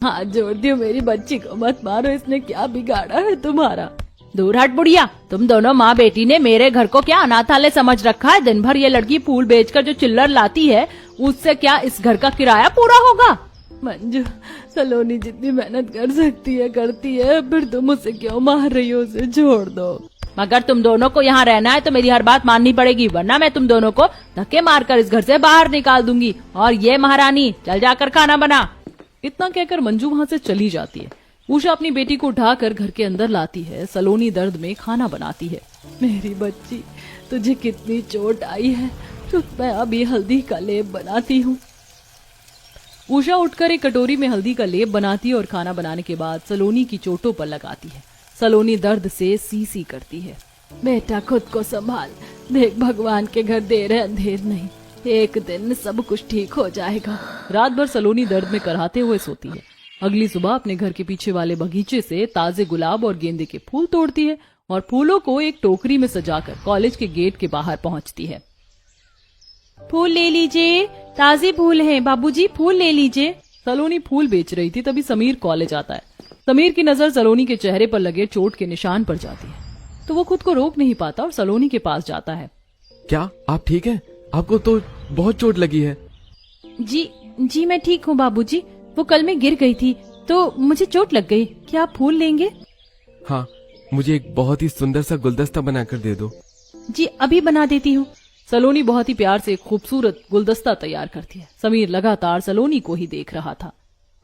हाथ जोड़ती हूँ, मेरी बच्ची को मत मारो, इसने क्या बिगाड़ा है तुम्हारा। दूर हट बुढ़िया, तुम दोनों माँ बेटी ने मेरे घर को क्या अनाथालय समझ रखा है। दिन भर ये लड़की फूल बेचकर जो चिल्लर लाती है उससे क्या इस घर का किराया पूरा होगा। मंजू, सलोनी जितनी मेहनत कर सकती है करती है, फिर तुम उसे क्यों मार रही हो, उसे छोड़ दो। मगर तुम दोनों को यहाँ रहना है तो मेरी हर बात माननी पड़ेगी, वरना मैं तुम दोनों को धक्के मारकर इस घर से बाहर निकाल दूंगी। और ये महारानी, चल जाकर खाना बना। इतना कहकर मंजू वहाँ से चली जाती है। उषा अपनी बेटी को उठाकर घर के अंदर लाती है। सलोनी दर्द में खाना बनाती है। मेरी बच्ची, तुझे कितनी चोट आई है, तो मैं अभी हल्दी का लेप बनाती हूँ। उषा उठकर एक कटोरी में हल्दी का लेप बनाती है और खाना बनाने के बाद सलोनी की चोटों पर लगाती है। सलोनी दर्द से सी सी करती है। बेटा, खुद को संभाल, देख भगवान के घर देर है अंधेर नहीं, एक दिन सब कुछ ठीक हो जाएगा। रात भर सलोनी दर्द में कराहते हुए सोती है। अगली सुबह अपने घर के पीछे वाले बगीचे से ताजे गुलाब और गेंदे के फूल तोड़ती है और फूलों को एक टोकरी में सजाकर कॉलेज के गेट के बाहर पहुंचती है। फूल ले लीजिए, ताजे फूल हैं बाबूजी, फूल ले लीजिए। सलोनी फूल बेच रही थी, तभी समीर कॉलेज आता है। समीर की नजर सलोनी के चेहरे पर लगे चोट के निशान पर जाती है तो वो खुद को रोक नहीं पाता और सलोनी के पास जाता है। क्या आप ठीक हैं? आपको तो बहुत चोट लगी है। जी मैं ठीक हूँ बाबूजी, वो कल मैं गिर गई थी तो मुझे चोट लग गई। क्या आप फूल लेंगे? हाँ, मुझे एक बहुत ही सुंदर सा गुलदस्ता बनाकर दे दो। जी अभी बना देती हूँ। सलोनी बहुत ही प्यार से खूबसूरत गुलदस्ता तैयार करती है। समीर लगातार सलोनी को ही देख रहा था।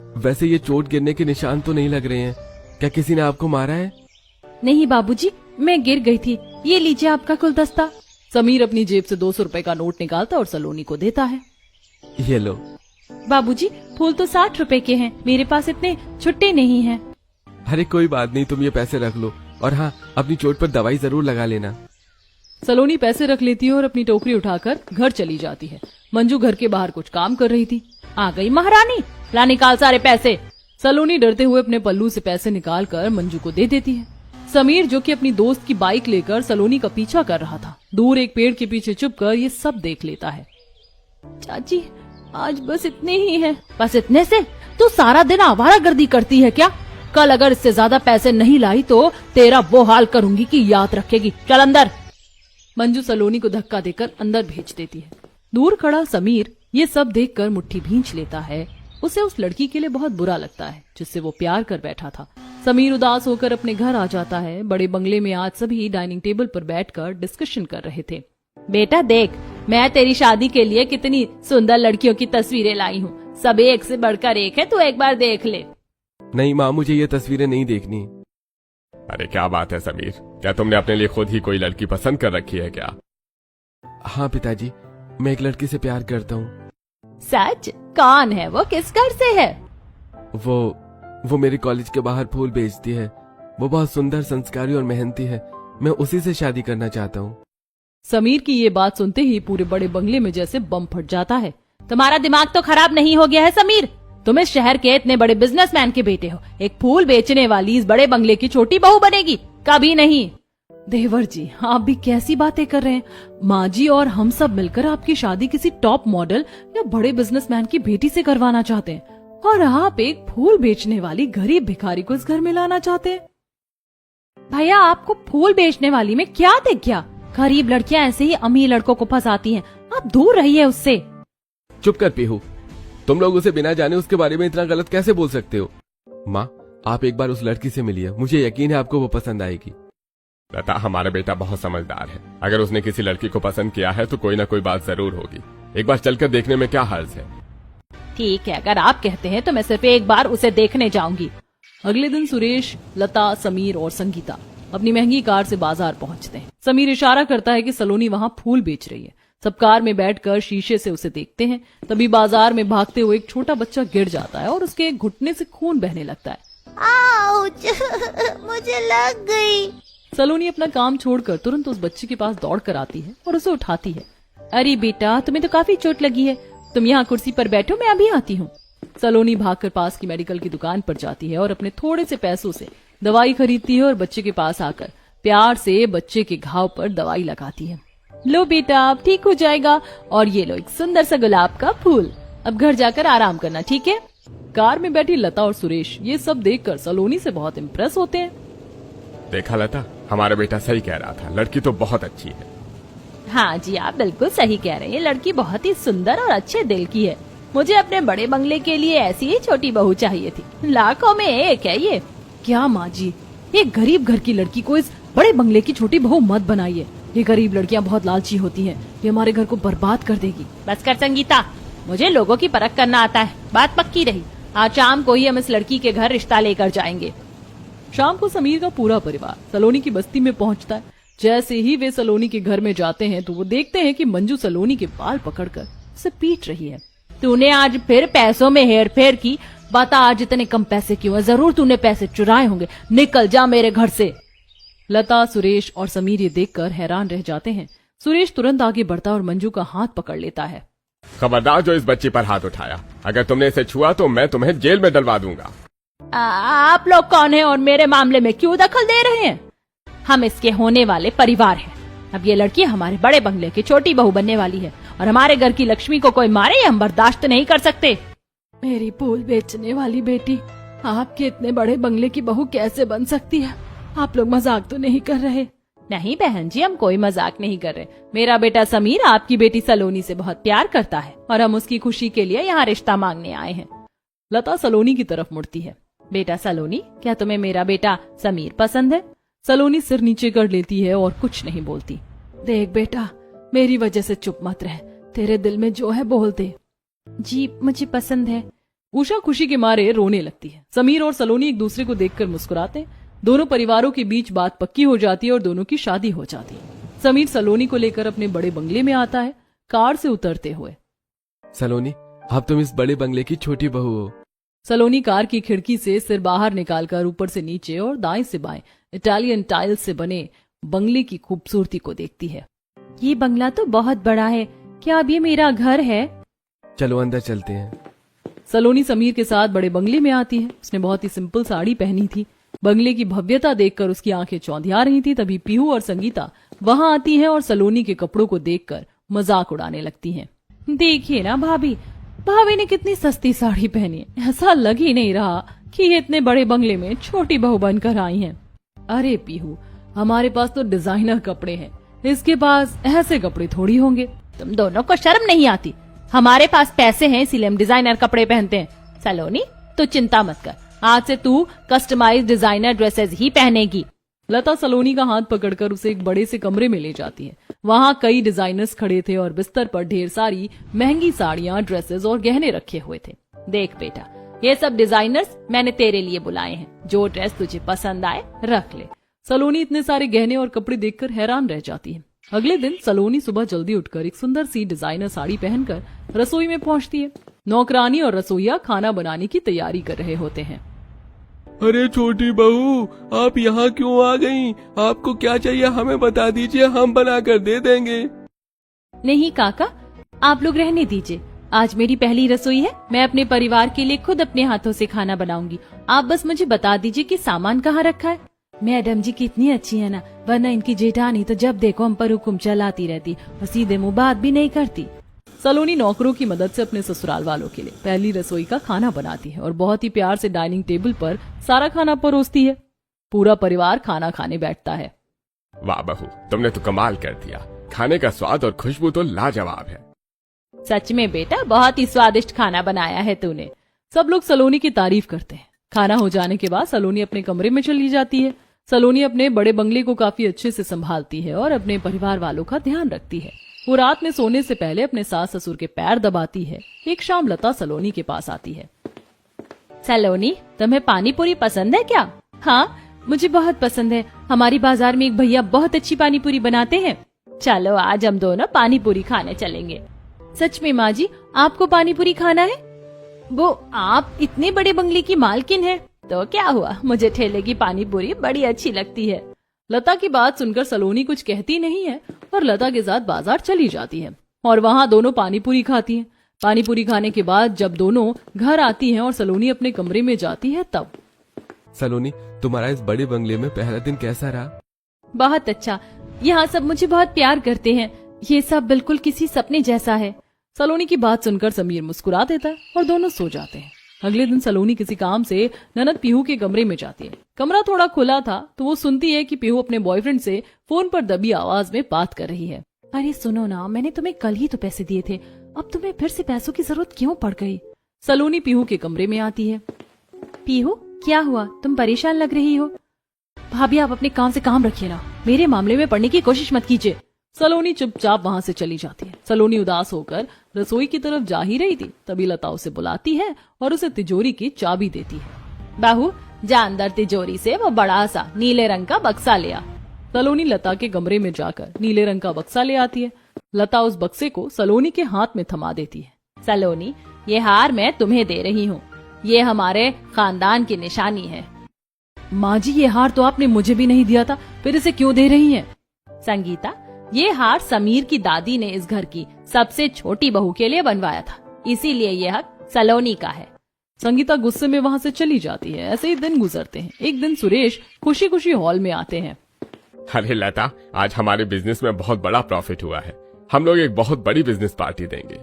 वैसे ये चोट गिरने के निशान तो नहीं लग रहे हैं, क्या किसी ने आपको मारा है? नहीं बाबूजी, मैं गिर गई थी। ये लीजिए आपका गुलदस्ता। समीर अपनी जेब से 200 रुपए का नोट निकालता और सलोनी को देता है। ये लो। बाबूजी, फूल तो 60 रुपए के हैं, मेरे पास इतने छुट्टे नहीं हैं। अरे कोई बात नहीं, तुम ये पैसे रख लो, और हाँ, अपनी चोट पर दवाई जरूर लगा लेना। सलोनी पैसे रख लेती है और अपनी टोकरी उठाकर घर चली जाती है। मंजू घर के बाहर कुछ काम कर रही थी। आ गई महारानी, ला निकाल सारे पैसे। सलोनी डरते हुए अपने पल्लू से पैसे निकाल कर मंजू को दे देती है। समीर, जो कि अपनी दोस्त की बाइक लेकर सलोनी का पीछा कर रहा था, दूर एक पेड़ के पीछे छुपकर ये सब देख लेता है। चाची, आज बस इतने ही है। बस इतने से? तू सारा दिन आवारागर्दी करती है क्या? कल अगर इससे ज्यादा पैसे नहीं लाई तो तेरा वो हाल करूंगी कि याद रखेगी। चल अंदर। मंजू सलोनी को धक्का देकर अंदर भेज देती है। दूर खड़ा समीर ये सब देखकर मुट्ठी भींच लेता है। उसे उस लड़की के लिए बहुत बुरा लगता है जिससे वो प्यार कर बैठा था। समीर उदास होकर अपने घर आ जाता है। बड़े बंगले में आज सभी डाइनिंग टेबल पर बैठकर डिस्कशन कर रहे थे। बेटा देख, मैं तेरी शादी के लिए कितनी सुंदर लड़कियों की तस्वीरें लाई हूँ। सब एक से बढ़कर एक है, तू एक बार देख ले। नहीं माँ, मुझे ये तस्वीरें नहीं देखनी। अरे क्या बात है समीर, क्या तुमने अपने लिए खुद ही कोई लड़की पसंद कर रखी है क्या? हाँ पिताजी, मैं एक लड़की से प्यार करता हूँ। सच? कौन है वो? किस घर से है? वो मेरे कॉलेज के बाहर फूल बेचती है। वो बहुत सुंदर, संस्कारी और मेहनती है। मैं उसी से शादी करना चाहता हूँ। समीर की ये बात सुनते ही पूरे बड़े बंगले में जैसे बम फट जाता है। तुम्हारा दिमाग तो खराब नहीं हो गया है समीर? तुम इस शहर के इतने बड़े बिजनेसमैन के बेटे हो, एक फूल बेचने वाली इस बड़े बंगले की छोटी बहू बनेगी? कभी नहीं। देवर जी, आप भी कैसी बातें कर रहे हैं? माँ जी और हम सब मिलकर आपकी शादी किसी टॉप मॉडल या बड़े बिजनेसमैन की बेटी से करवाना चाहते हैं, और आप एक फूल बेचने वाली गरीब भिखारी को इस घर में लाना चाहते हैं। भैया, आपको फूल बेचने वाली में क्या दिख गया? गरीब लड़कियां ऐसे ही अमीर लड़कों को फंसाती हैं, आप दूर रहिए उससे। चुप कर पीहू, तुम लोग उसे बिना जाने उसके बारे में इतना गलत कैसे बोल सकते हो? माँ, आप एक बार उस लड़की से मिलिए, मुझे यकीन है आपको वो पसंद आएगी। लता, हमारा बेटा बहुत समझदार है। अगर उसने किसी लड़की को पसंद किया है तो कोई ना कोई बात जरूर होगी। एक बार चलकर देखने में क्या हर्ज है? ठीक है, अगर आप कहते हैं तो मैं सिर्फ एक बार उसे देखने जाऊंगी। अगले दिन सुरेश, लता, समीर और संगीता अपनी महंगी कार से बाजार पहुंचते हैं। समीर इशारा करता है कि सलोनी वहां फूल बेच रही है। सब कार में बैठकर शीशे से उसे देखते हैं। तभी बाजार में भागते हुए एक छोटा बच्चा गिर जाता है और उसके एक घुटने से खून बहने लगता है। आउच, मुझे लग गई। सलोनी अपना काम छोड़कर तुरंत उस बच्चे के पास दौड़ कर आती है और उसे उठाती है। अरे बेटा, तुम्हें तो काफी चोट लगी है, तुम यहाँ कुर्सी पर बैठो, मैं अभी आती हूँ। सलोनी भागकर पास की मेडिकल की दुकान पर जाती है और अपने थोड़े से पैसों से दवाई खरीदती है और बच्चे के पास आकर प्यार से बच्चे के घाव पर दवाई लगाती है। लो बेटा, अब ठीक हो जाएगा, और ये लो एक सुंदर सा गुलाब का फूल। अब घर जाकर आराम करना, ठीक है? कार में बैठी लता और सुरेश ये सब देखकर सलोनी से बहुत इम्प्रेस होते हैं। देखा लता, हमारा बेटा सही कह रहा था, लड़की तो बहुत अच्छी है। हाँ जी, आप बिल्कुल सही कह रहे हैं। ये लड़की बहुत ही सुंदर और अच्छे दिल की है। मुझे अपने बड़े बंगले के लिए ऐसी ही छोटी बहू चाहिए थी। लाखों में एक है ये। क्या माँ जी, एक गरीब घर की लड़की को इस बड़े बंगले की छोटी बहू मत बनाइए। ये गरीब लड़कियाँ बहुत लालची होती हैं। ये हमारे घर को बर्बाद कर देगी। बस कर संगीता, मुझे लोगों की परख करना आता है। बात पक्की रही, आज शाम को ही हम इस लड़की के घर रिश्ता लेकर जाएंगे। शाम को समीर का पूरा परिवार सलोनी की बस्ती में पहुंचता है। जैसे ही वे सलोनी के घर में जाते हैं तो वो देखते हैं कि मंजू सलोनी के बाल पकड़कर उसे पीट रही है। तूने आज फिर पैसों में हेर फेर की। बता आज इतने कम पैसे क्यों है? जरूर तूने पैसे चुराए होंगे। निकल जा मेरे घर से। लता, सुरेश और समीर ये देखकर हैरान रह जाते हैं। सुरेश तुरंत आगे बढ़ता और मंजू का हाथ पकड़ लेता है। खबरदार जो इस बच्ची पर हाथ उठाया, अगर तुमने इसे छुआ तो मैं तुम्हें जेल में डलवा दूंगा। आप लोग कौन हैं और मेरे मामले में क्यों दखल दे रहे हैं? हम इसके होने वाले परिवार हैं। अब ये लड़की हमारे बड़े बंगले की छोटी बहू बनने वाली है और हमारे घर की लक्ष्मी को कोई मारे ये हम बर्दाश्त नहीं कर सकते। मेरी फूल बेचने वाली बेटी आपके इतने बड़े बंगले की बहू कैसे बन सकती है? आप लोग मजाक तो नहीं कर रहे? नहीं बहन जी, हम कोई मजाक नहीं कर रहे। मेरा बेटा समीर आपकी बेटी सलोनी से बहुत प्यार करता है और हम उसकी खुशी के लिए यहाँ रिश्ता मांगने आए हैं। लता सलोनी की तरफ मुड़ती है। बेटा सलोनी, क्या तुम्हें मेरा बेटा समीर पसंद है? सलोनी सिर नीचे कर लेती है और कुछ नहीं बोलती। देख बेटा, मेरी वजह से चुप मत रह। तेरे दिल में जो है बोल दे। जी मुझे पसंद है। उषा खुशी के मारे रोने लगती है। समीर और सलोनी एक दूसरे को देखकर मुस्कुराते हैं। दोनों परिवारों के बीच बात पक्की हो जाती है और दोनों की शादी हो जाती है। समीर सलोनी को लेकर अपने बड़े बंगले में आता है, कार से उतरते हुए। सलोनी, अब तुम इस बड़े बंगले की छोटी बहू हो। सलोनी कार की खिड़की से सिर बाहर निकालकर ऊपर से नीचे और दाएं से बाएं इटालियन टाइल्स से बने बंगले की खूबसूरती को देखती है। ये बंगला तो बहुत बड़ा है। क्या अब ये मेरा घर है? चलो अंदर चलते हैं। सलोनी समीर के साथ बड़े बंगले में आती है। उसने बहुत ही सिंपल साड़ी पहनी थी। बंगले की भव्यता देखकर उसकी आंखें चौंधिया रही थी। तभी पीहू और संगीता वहां आती हैं और सलोनी के कपड़ों को देखकर मजाक उड़ाने लगती हैं। देखिए ना भाभी, भाभी ने कितनी सस्ती साड़ी पहनी है। ऐसा लग ही नहीं रहा कि ये इतने बड़े बंगले में छोटी बहू बनकर आई हैं। अरे पीहू, हमारे पास तो डिजाइनर कपड़े हैं, इसके पास ऐसे कपड़े थोड़ी होंगे। तुम दोनों को शर्म नहीं आती? हमारे पास पैसे हैं इसीलिए हम डिजाइनर कपड़े पहनते हैं। सलोनी, तो चिंता मत कर, आज से तू कस्टमाइज डिजाइनर ड्रेसेस ही पहनेगी। लता सलोनी का हाथ पकड़कर उसे एक बड़े से कमरे में ले जाती है। वहाँ कई डिजाइनर्स खड़े थे और बिस्तर पर ढेर सारी महंगी साड़ियाँ, ड्रेसेस और गहने रखे हुए थे। देख बेटा, ये सब डिजाइनर्स मैंने तेरे लिए बुलाए हैं। जो ड्रेस तुझे पसंद आए रख ले। सलोनी इतने सारे गहने और कपड़े देखकर हैरान रह जाती है। अगले दिन सलोनी सुबह जल्दी उठकर एक सुंदर सी डिजाइनर साड़ी पहनकर रसोई में पहुंचती है। नौकरानी और रसोईया खाना बनाने की तैयारी कर रहे होते हैं। अरे छोटी बहू, आप यहाँ क्यों आ गईं? आपको क्या चाहिए हमें बता दीजिए, हम बना कर दे देंगे। नहीं काका, आप लोग रहने दीजिए। आज मेरी पहली रसोई है। मैं अपने परिवार के लिए खुद अपने हाथों से खाना बनाऊंगी। आप बस मुझे बता दीजिए कि सामान कहाँ रखा है। मैडम जी कितनी अच्छी है ना, वरना इनकी जेठानी तो जब देखो हम पर हुक्म चलाती रहती और सीधे मुंह बात भी नहीं करती। सलोनी नौकरों की मदद से अपने ससुराल वालों के लिए पहली रसोई का खाना बनाती है और बहुत ही प्यार से डाइनिंग टेबल पर सारा खाना परोसती है। पूरा परिवार खाना खाने बैठता है। वाह बहू, तुमने तो कमाल कर दिया। खाने का स्वाद और खुशबू तो लाजवाब है। सच में बेटा, बहुत ही स्वादिष्ट खाना बनाया है तूने। सब लोग सलोनी की तारीफ करते हैं। खाना हो जाने के बाद सलोनी अपने कमरे में चली जाती है। सलोनी अपने बड़े बंगले को काफी अच्छे से संभालती है और अपने परिवार वालों का ध्यान रखती है। वो रात में सोने से पहले अपने सास ससुर के पैर दबाती है। एक शाम लता सलोनी के पास आती है। सलोनी, तुम्हें पानी पूरी पसंद है क्या? हाँ, मुझे बहुत पसंद है। हमारी बाजार में एक भैया बहुत अच्छी पानी पूरी बनाते हैं। चलो आज हम दोनों पानी पूरी खाने चलेंगे। सच में माँ जी, आपको पानी पूरी खाना है? वो आप इतने बड़े बंगले की मालकिन है तो क्या हुआ, मुझे ठेले की पानी पूरी बड़ी अच्छी लगती है। लता की बात सुनकर सलोनी कुछ कहती नहीं है और लता के साथ बाजार चली जाती है और वहाँ दोनों पानी पूरी खाती हैं। पानी पूरी खाने के बाद जब दोनों घर आती हैं और सलोनी अपने कमरे में जाती है तब। सलोनी, तुम्हारा इस बड़े बंगले में पहला दिन कैसा रहा? बहुत अच्छा, यहाँ सब मुझे बहुत प्यार करते हैं। ये सब बिल्कुल किसी सपने जैसा है। सलोनी की बात सुनकर समीर मुस्कुरा देता है और दोनों सो जाते हैं। अगले दिन सलोनी किसी काम से ननद पीहू के कमरे में जाती है। कमरा थोड़ा खुला था तो वो सुनती है कि पीहू अपने बॉयफ्रेंड से फोन पर दबी आवाज में बात कर रही है। अरे सुनो ना, मैंने तुम्हें कल ही तो पैसे दिए थे, अब तुम्हें फिर से पैसों की जरूरत क्यों पड़ गई? सलोनी पीहू के कमरे में आती है। पीहू क्या हुआ, तुम परेशान लग रही हो? भाभी आप अपने काम से काम रखिए ना, मेरे मामले में पड़ने की कोशिश मत कीजिए। सलोनी चुपचाप वहां से चली जाती है। सलोनी उदास होकर रसोई की तरफ जा ही रही थी, तभी लता उसे बुलाती है और उसे तिजोरी की चाबी देती है। बहू जा अंदर तिजोरी से वो बड़ा सा नीले रंग का बक्सा ले आ। सलोनी लता के कमरे में जाकर नीले रंग का बक्सा ले आती है। लता उस बक्से को सलोनी के हाथ में थमा देती है। सलोनी, ये हार मैं तुम्हें दे रही हूँ, ये हमारे खानदान की निशानी है। माँ जी, ये हार तो आपने मुझे भी नहीं दिया था, फिर इसे क्यों दे रही हैं? संगीता, ये हार समीर की दादी ने इस घर की सबसे छोटी बहू के लिए बनवाया था, इसीलिए ये हक सलोनी का है। संगीता गुस्से में वहाँ से चली जाती है। ऐसे ही दिन गुजरते हैं। एक दिन सुरेश खुशी खुशी हॉल में आते हैं। अरे लता, आज हमारे बिजनेस में बहुत बड़ा प्रॉफिट हुआ है, हम लोग एक बहुत बड़ी बिजनेस पार्टी देंगे।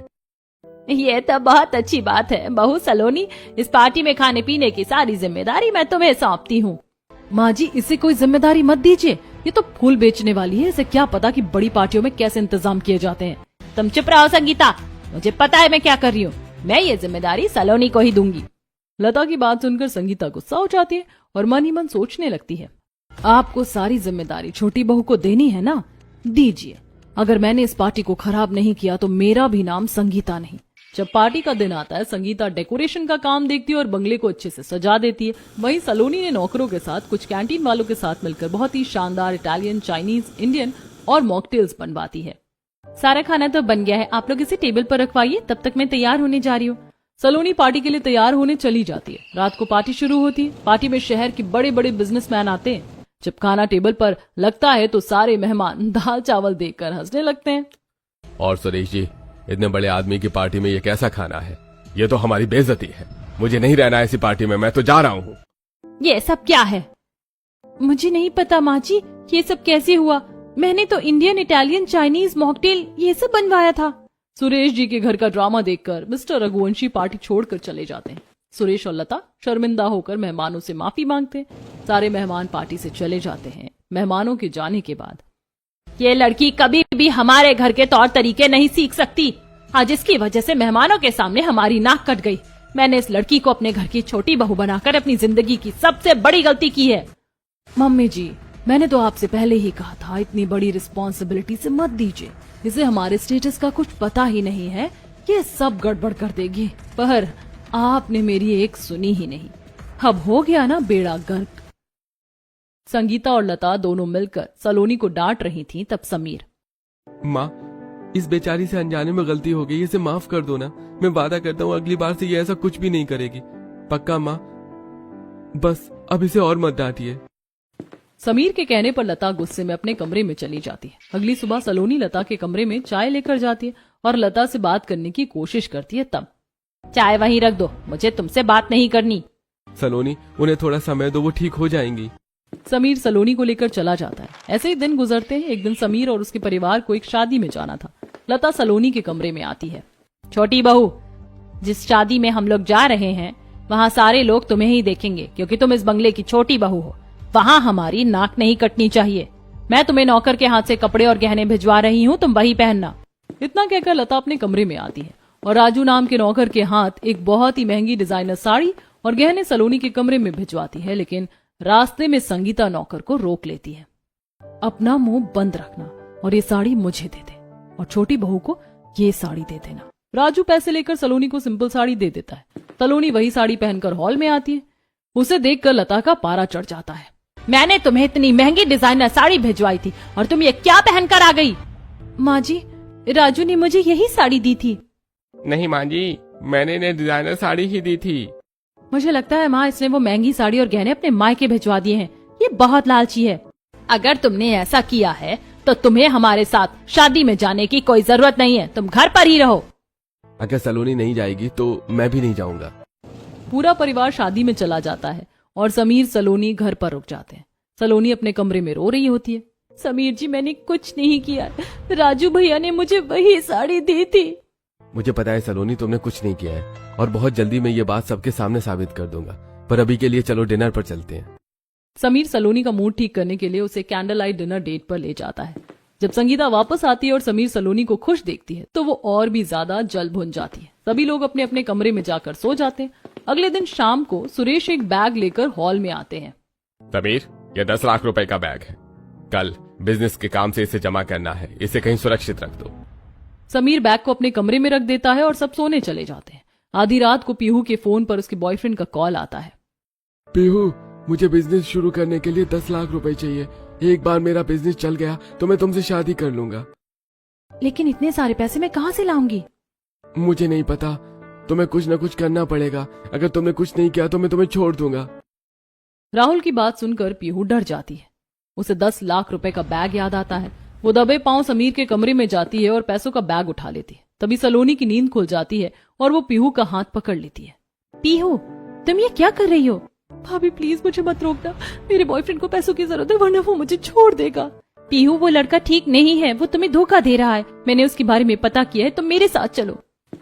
ये तो बहुत अच्छी बात है बहू सलोनी, इस पार्टी में खाने पीने की सारी जिम्मेदारी मैं तुम्हें सौंपती हूँ। माँ जी, इसे कोई जिम्मेदारी मत दीजिए, ये तो फूल बेचने वाली है, इसे क्या पता कि बड़ी पार्टियों में कैसे इंतजाम किए जाते हैं। तुम चुप रहो संगीता, मुझे पता है मैं क्या कर रही हूँ, मैं ये जिम्मेदारी सलोनी को ही दूंगी। लता की बात सुनकर संगीता गुस्सा हो जाती है और मन ही मन सोचने लगती है, आपको सारी जिम्मेदारी छोटी बहू को देनी है ना, दीजिए। अगर मैंने इस पार्टी को खराब नहीं किया तो मेरा भी नाम संगीता नहीं। जब पार्टी का दिन आता है, संगीता डेकोरेशन का काम देखती है और बंगले को अच्छे से सजा देती है। वहीं सलोनी ने नौकरों के साथ कुछ कैंटीन वालों के साथ मिलकर बहुत ही शानदार इटालियन, चाइनीज, इंडियन और मॉकटेल्स बनवाती है। सारा खाना तो बन गया है, आप लोग इसे टेबल पर रखवाइए, तब तक मैं तैयार होने जा रही हूँ। सलोनी पार्टी के लिए तैयार होने चली जाती है। रात को पार्टी शुरू होती है। पार्टी में शहर के बड़े बड़े बिजनेसमैन आते हैं। जब खाना टेबल पर लगता है तो सारे मेहमान दाल चावल देखकर हंसने लगते हैं। और सुरेश जी, इतने बड़े आदमी की पार्टी में ये कैसा खाना है? ये तो हमारी बेइज्जती है, मुझे नहीं रहना ऐसी पार्टी में, मैं तो जा रहा हूँ। ये सब क्या है? मुझे नहीं पता माँ जी, ये सब कैसे हुआ? मैंने तो इंडियन, इटालियन, चाइनीज, मॉकटेल ये सब बनवाया था। सुरेश जी के घर का ड्रामा देखकर मिस्टर रघुवंशी पार्टी छोड़कर चले जाते हैं। सुरेश और लता शर्मिंदा होकर मेहमानों से माफी मांगते हैं। सारे मेहमान पार्टी से चले जाते हैं। मेहमानों के जाने के बाद, ये लड़की कभी भी हमारे घर के तौर तरीके नहीं सीख सकती। आज इसकी वजह से मेहमानों के सामने हमारी नाक कट गई। मैंने इस लड़की को अपने घर की छोटी बहू बनाकर अपनी जिंदगी की सबसे बड़ी गलती की है। मम्मी जी, मैंने तो आपसे पहले ही कहा था, इतनी बड़ी रिस्पॉन्सिबिलिटी से मत दीजिए। इसे हमारे स्टेटस का कुछ पता ही नहीं है, ये सब गड़बड़ कर देगी। पर आपने मेरी एक सुनी ही नहीं। अब हो गया ना बेड़ा गर्क। संगीता और लता दोनों मिलकर सलोनी को डांट रही थीं। तब समीर, माँ, इस बेचारी से अनजाने में गलती हो गई, इसे माफ कर दो ना। मैं वादा करता हूँ अगली बार से ये ऐसा कुछ भी नहीं करेगी, पक्का माँ। बस अब इसे और मत डांटिए। समीर के कहने पर लता गुस्से में अपने कमरे में चली जाती है। अगली सुबह सलोनी लता के कमरे में चाय लेकर जाती है और लता से बात करने की कोशिश करती है। तब, चाय वहीं रख दो, मुझे तुमसे बात नहीं करनी। सलोनी, उन्हें थोड़ा समय दो, वो ठीक हो जाएंगी। समीर सलोनी को लेकर चला जाता है। ऐसे ही दिन गुजरते हैं। एक दिन समीर और उसके परिवार को एक शादी में जाना था। लता सलोनी के कमरे में आती है। छोटी बहू, जिस शादी में हम लोग जा रहे हैं वहाँ सारे लोग तुम्हें ही देखेंगे, क्योंकि तुम इस बंगले की छोटी बहू हो। वहाँ हमारी नाक नहीं कटनी चाहिए। मैं तुम्हें नौकर के हाथ से कपड़े और गहने भिजवा रही हूँ, तुम वही पहनना। इतना कहकर लता अपने कमरे में आती है और राजू नाम के नौकर के हाथ एक बहुत ही महंगी डिजाइनर साड़ी और गहने सलोनी के कमरे में भिजवाती है। लेकिन रास्ते में संगीता नौकर को रोक लेती है। अपना मुंह बंद रखना और ये साड़ी मुझे दे दे, और छोटी बहू को ये साड़ी दे देना। राजू पैसे लेकर सलोनी को सिंपल साड़ी दे देता है। सलोनी वही साड़ी पहनकर हॉल में आती है। उसे देखकर लता का पारा चढ़ जाता है। मैंने तुम्हें इतनी महंगी डिजाइनर साड़ी भिजवाई थी और तुम ये क्या पहनकर आ गई? माँ जी, राजू ने मुझे यही साड़ी दी थी। नहीं माँ जी, मैंने इन्हें डिजाइनर साड़ी ही दी थी। मुझे लगता है माँ, इसने वो महंगी साड़ी और गहने अपने मायके भिजवा दिए हैं। ये बहुत लालची है। अगर तुमने ऐसा किया है तो तुम्हें हमारे साथ शादी में जाने की कोई जरूरत नहीं है, तुम घर पर ही रहो। अगर सलोनी नहीं जाएगी तो मैं भी नहीं जाऊंगा। पूरा परिवार शादी में चला जाता है और समीर सलोनी घर पर रुक जाते हैं। सलोनी अपने कमरे में रो रही होती है। समीर जी, मैंने कुछ नहीं किया, राजू भैया ने मुझे वही साड़ी दी थी। मुझे पता है सलोनी, तुमने कुछ नहीं किया है और बहुत जल्दी मैं ये बात सबके सामने साबित कर दूंगा, पर अभी के लिए चलो डिनर पर चलते हैं। समीर सलोनी का मूड ठीक करने के लिए उसे कैंडल लाइट डिनर डेट पर ले जाता है। जब संगीता वापस आती है और समीर सलोनी को खुश देखती है तो वो और भी ज्यादा जल भुन जाती है। सभी लोग अपने अपने कमरे में जाकर सो जाते हैं। अगले दिन शाम को सुरेश एक बैग लेकर हॉल में आते हैं। समीर, ये 10 लाख रुपए का बैग है, कल बिजनेस के काम से इसे जमा करना है, इसे कहीं सुरक्षित रख दो। समीर बैग को अपने कमरे में रख देता है और सब सोने चले जाते हैं। आधी रात को पीहू के फोन पर उसके बॉयफ्रेंड का कॉल आता है। पीहू, मुझे बिजनेस शुरू करने के लिए 10 लाख रुपए चाहिए। एक बार मेरा बिजनेस चल गया तो मैं तुमसे शादी कर लूंगा। लेकिन इतने सारे पैसे मैं कहाँ से लाऊंगी? मुझे नहीं पता, तुम्हें कुछ न कुछ करना पड़ेगा। अगर तुमने कुछ नहीं किया तो मैं तुम्हें छोड़ दूंगा। राहुल की बात सुनकर पीहू डर जाती है। उसे 10 लाख रुपए का बैग याद आता है। वो दबे पांव समीर के कमरे में जाती है और पैसों का बैग उठा लेती है। तभी सलोनी की नींद खुल जाती है और वो पीहू का हाथ पकड़ लेती है। पीहू, तुम ये क्या कर रही हो? भाभी प्लीज मुझे मत रोकना, मेरे बॉयफ्रेंड को पैसों की जरूरत है वरना वो मुझे छोड़ देगा। पीहू, वो लड़का ठीक नहीं है, वो तुम्हें धोखा दे रहा है। मैंने उसके बारे में पता किया है, तुम मेरे साथ चलो।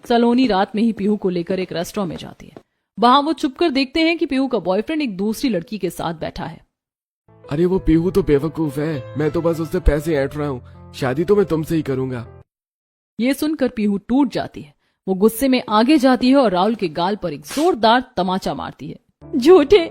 सलोनी रात में ही पीहू को लेकर एक रेस्टोरेंट में जाती है। वहां वो छुपकर देखते हैं कि पीहू का बॉयफ्रेंड एक दूसरी लड़की के साथ बैठा है। अरे वो पीहू तो बेवकूफ है, मैं तो बस उससे पैसे ऐंठ रहा हूँ। शादी तो मैं तुमसे ही करूंगा। ये सुनकर पीहू टूट जाती है। वो गुस्से में आगे जाती है और राहुल के गाल पर एक जोरदार तमाचा मारती है। झूठे,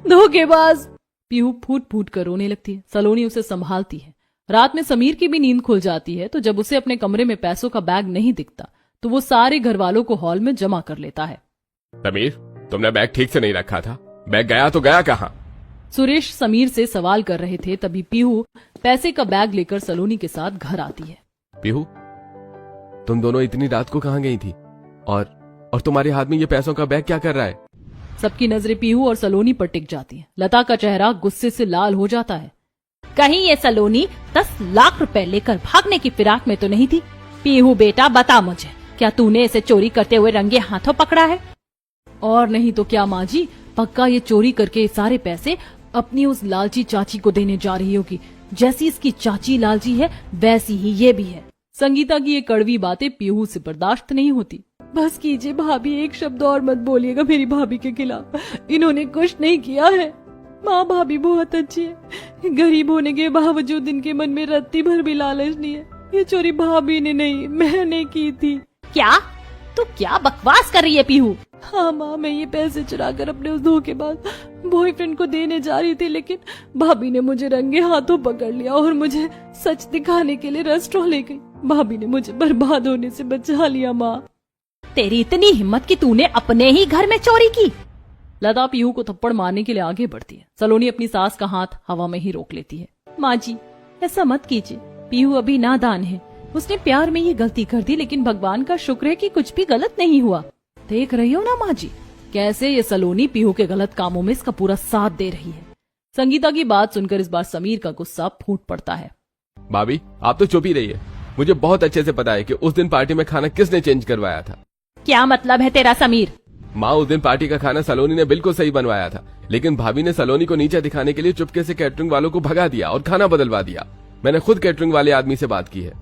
धोखेबाज! पीहू फूट फूट कर रोने लगती है। सलोनी उसे संभालती है। रात में समीर की भी नींद खुल जाती है तो जब उसे अपने कमरे में पैसों का बैग नहीं दिखता तो वो सारे घर वालों को हॉल में जमा कर लेता है। समीर, तुमने बैग ठीक से नहीं रखा था, बैग गया तो गया कहाँ? सुरेश समीर से सवाल कर रहे थे तभी पीहू पैसे का बैग लेकर सलोनी के साथ घर आती है। पीहू, तुम दोनों इतनी रात को कहाँ गई थी? और तुम्हारे हाथ में ये पैसों का बैग क्या कर रहा है? सबकी नजरें पीहू और सलोनी पर टिक जाती हैं। लता का चेहरा गुस्से से लाल हो जाता है। कहीं ये सलोनी 10 लाख रुपए लेकर भागने की फिराक में तो नहीं थी? पीहू बेटा, बता मुझे, क्या तूने इसे चोरी करते हुए रंगे हाथों पकड़ा है? और नहीं तो क्या माँ जी, पक्का ये चोरी करके ये सारे पैसे अपनी उस लालची चाची को देने जा रही होगी। जैसी इसकी चाची लालची है वैसी ही ये भी है। संगीता की ये कड़वी बातें पीहू से बर्दाश्त नहीं होती। बस कीजिए भाभी, एक शब्द और मत बोलिएगा मेरी भाभी के खिलाफ। इन्होंने कुछ नहीं किया है। माँ भाभी बहुत अच्छी है, गरीब होने के बावजूद इनके मन में रत्ती भर भी लालच नहीं है। ये चोरी भाभी ने नहीं, मैंने की थी। क्या? तू क्या बकवास कर रही है पीहू? हाँ माँ, मैं ये पैसे चुराकर अपने उस धोखेबाज बॉयफ्रेंड को देने जा रही थी, लेकिन भाभी ने मुझे रंगे हाथों पकड़ लिया और मुझे सच दिखाने के लिए रेस्टोरेंट ले गई। भाभी ने मुझे बर्बाद होने से बचा लिया। माँ, तेरी इतनी हिम्मत कि तूने अपने ही घर में चोरी की? लता पीहू को थप्पड़ मारने के लिए आगे बढ़ती है। सलोनी अपनी सास का हाथ हवा में ही रोक लेती है। माँ जी, ऐसा मत कीजिए, पीहू अभी नादान है, उसने प्यार में ये गलती कर दी, लेकिन भगवान का शुक्र है कि कुछ भी गलत नहीं हुआ। देख रही हो ना माँ जी, कैसे ये सलोनी पीहू के गलत कामों में इसका पूरा साथ दे रही है। संगीता की बात सुनकर इस बार समीर का गुस्सा फूट पड़ता है। भाभी, आप तो चुप ही रही है। मुझे बहुत अच्छे से पता है कि उस दिन पार्टी में खाना किसने चेंज करवाया था। क्या मतलब है तेरा समीर? माँ, उस दिन पार्टी का खाना सलोनी ने बिल्कुल सही बनवाया था, लेकिन भाभी ने सलोनी को नीचे दिखाने के लिए चुपके से कैटरिंग वालों को भगा दिया और खाना बदलवा दिया। मैंने खुद कैटरिंग वाले आदमी से बात की है।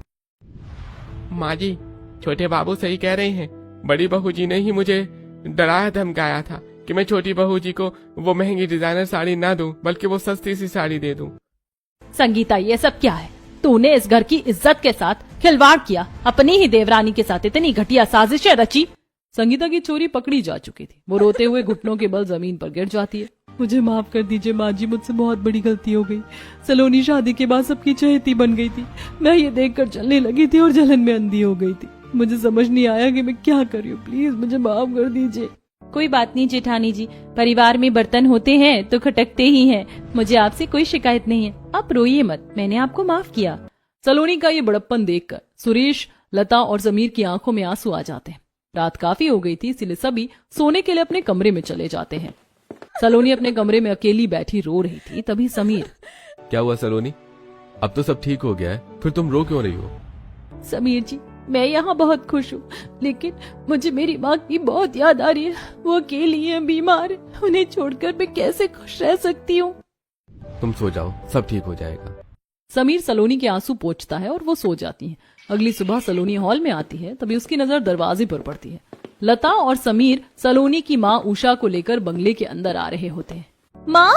माँ जी, छोटे बाबू सही कह रहे हैं। बड़ी बहू जी ने ही मुझे डराया धमकाया था कि मैं छोटी बहू जी को वो महंगी डिजाइनर साड़ी ना दूं, बल्कि वो सस्ती सी साड़ी दे दूं। संगीता, ये सब क्या है? तूने इस घर की इज्जत के साथ खिलवाड़ किया, अपनी ही देवरानी के साथ इतनी घटिया साजिशें रची। संगीता की चोरी पकड़ी जा चुकी थी। वो रोते हुए घुटनों के बल जमीन पर गिर जाती है। मुझे माफ कर दीजिए माँ जी, मुझसे बहुत बड़ी गलती हो गई। सलोनी शादी के बाद सबकी चहेती बन गई थी। मैं ये देखकर चलने लगी थी और जलन में अंधी हो गई थी। मुझे समझ नहीं आया कि मैं क्या कर रही हूँ। प्लीज मुझे माफ कर दीजिए। कोई बात नहीं जेठानी जी, परिवार में बर्तन होते हैं तो खटकते ही हैं। मुझे आपसे कोई शिकायत नहीं है, आप रोइए मत, मैंने आपको माफ किया। सलोनी का ये बड़प्पन देखकर सुरेश, लता और समीर की आंखों में आंसू आ जाते हैं। रात काफी हो गई थी, इसलिए सभी सोने के लिए अपने कमरे में चले जाते हैं। सलोनी अपने कमरे में अकेली बैठी रो रही थी। तभी समीर, क्या हुआ सलोनी? अब तो सब ठीक हो गया है, फिर तुम रो क्यों रही हो? समीर जी, मैं यहाँ बहुत खुश हूँ, लेकिन मुझे मेरी माँ की बहुत याद आ रही है। वो अकेली है, बीमार है, उन्हें छोड़कर मैं कैसे खुश रह सकती हूँ? तुम सो जाओ, सब ठीक हो जाएगा। समीर सलोनी के आंसू पोंछता है और वो सो जाती हैं। अगली सुबह सलोनी हॉल में आती है, तभी उसकी नजर दरवाजे पर पड़ती है। लता और समीर सलोनी की माँ उषा को लेकर बंगले के अंदर आ रहे होते हैं। माँ!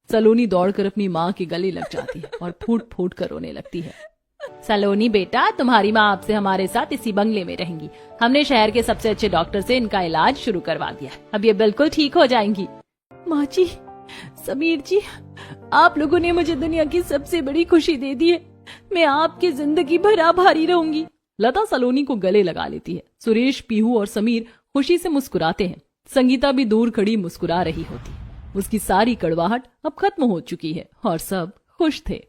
सलोनी दौड़कर अपनी माँ के गले लग जाती है और फूट फूट कर रोने लगती है। सलोनी बेटा, तुम्हारी माँ आपसे हमारे साथ इसी बंगले में रहेंगी। हमने शहर के सबसे अच्छे डॉक्टर से इनका इलाज शुरू करवा दिया, अब ये बिल्कुल ठीक हो जाएंगी। माँ जी, समीर जी, आप लोगों ने मुझे दुनिया की सबसे बड़ी खुशी दे दी है। मैं आपकी जिंदगी भर आभारी रहूंगी। लता सलोनी को गले लगा लेती है। सुरेश, पीहू और समीर खुशी से मुस्कुराते हैं। संगीता भी दूर खड़ी मुस्कुरा रही होती है। उसकी सारी कड़वाहट अब खत्म हो चुकी है और सब खुश थे।